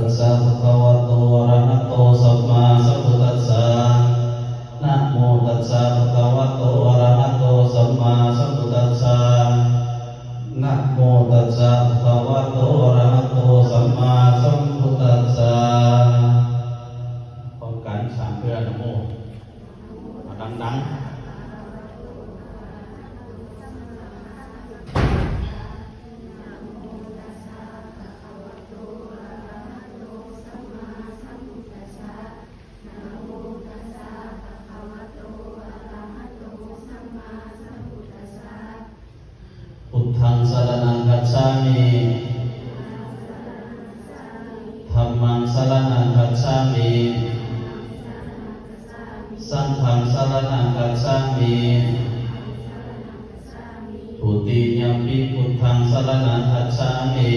สสะภะคะวะโตอะระหะโตสัมมาสัมพุทธัสสะนะโมตัสสะภะคะวะโตอะระหะโตสัมมาสัมพุทธัสสะนะโมตัสสะภะคะวะโตอะระหะโตสัมมาสัมพุทธัสสะพร้อมกันสามเพื่อนนะโมดังๆพุทธังสรณังคัจฉามิธัมมังสรณังคัจฉามิสังฆังสรณังคัจฉามิทุติยัมปิพุทธังสรณังคัจฉามิ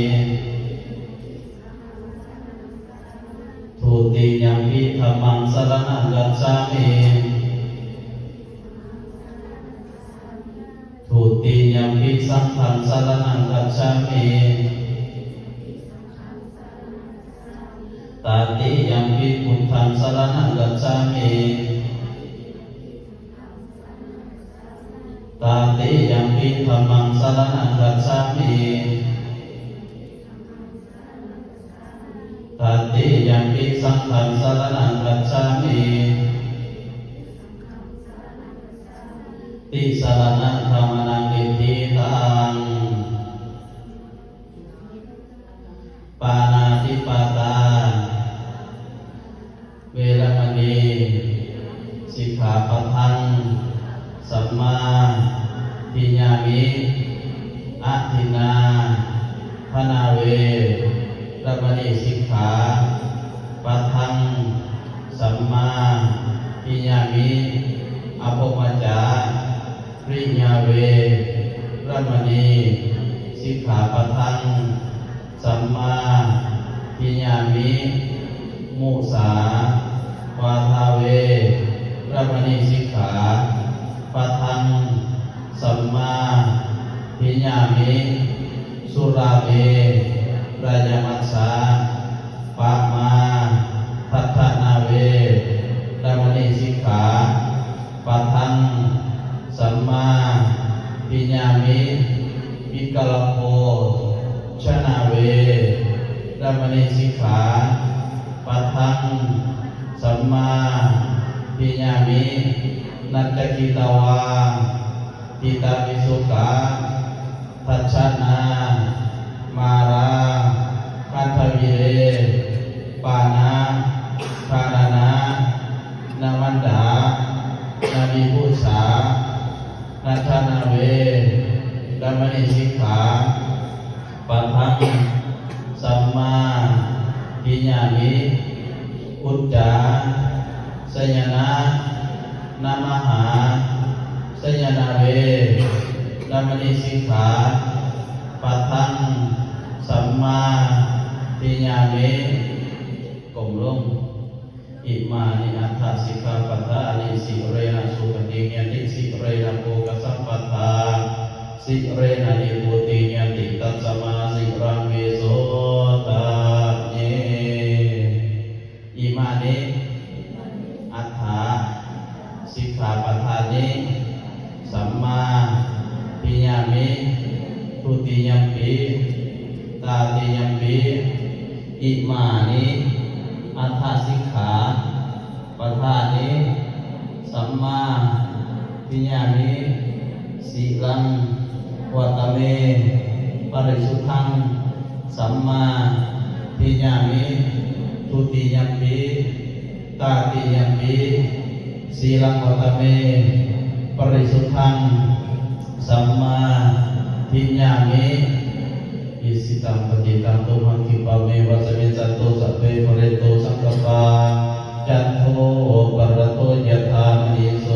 ทุติยัมปิธัมมังสรณังคัจฉามิทุติยัมปิสังฆังสรณังคัจฉามิตติยัมปิพุทธังสรณังคัจฉามิตติยัมปิธัมมังสรณังคัจฉามิตติยัมปิสังฆังสรณังคัจฉามิติสรณะธัมมนังนิธิตังปานาติปาตาเวรมณีสิกขาปะทังสัมมาทิฏฐิมิอะทินนาภนาเวรมณีสิกขาปะทังสัมมาทิฏฐิมิอภมัจจาริญาเวรมณีสิกขาปะทังสัมมาทิฏฐิมิมุสาวาทาเวรมณีสิกขาปะทังสัมมาทิฏฐิมิสุราเมรยมัสสะปะมาทัฏฐนาเวรมณีสิกขาปะทังสัมมาทิฏฐิมิวิกัลลโภชนะเวรมณีสิกขาปะทังสัมมาทิฏฐิมินัจจกิตวาทิตาวิสุขะทัชชนะมาราคันธวิเรปานะภารณะนามันดานาวิภูษานัทนาเวรมณีสิกขาปะทังสัมมาทิฏฐิมิอุจจาสยนะนามหาสยนาเวรมณีสิกขาปะทังสัมมาทิฏฐิมิกลมลงอิมานิอัฏฐสิกขาปะทานิสิเรนะสุขติญาติสิเรนะโภคสัมปทาสิเรนะนิพุติญาติตัสสมาสิรังเวโสตาเยอิมานิอัฏฐสิกขาปะทานิสัมมาทิฏฐิมิทุติยัมปิตติยัมปิอิมานิอัฏฐสิกขาปะทานิสัมมาทิฏฐิมิสีลังวัตเมปริสุทธังสัมมาทิฏฐิมิทุติยัมปิตติยัมปิสีลังวัตเมปริสุทธังสัมมาทิฏฐิมิอิสิตังปฏิตังตุมหังคิปะเมวะสมิจจโตสัพเพปะเรโตสังกปปาจันโทปะระโตยะธามณิโส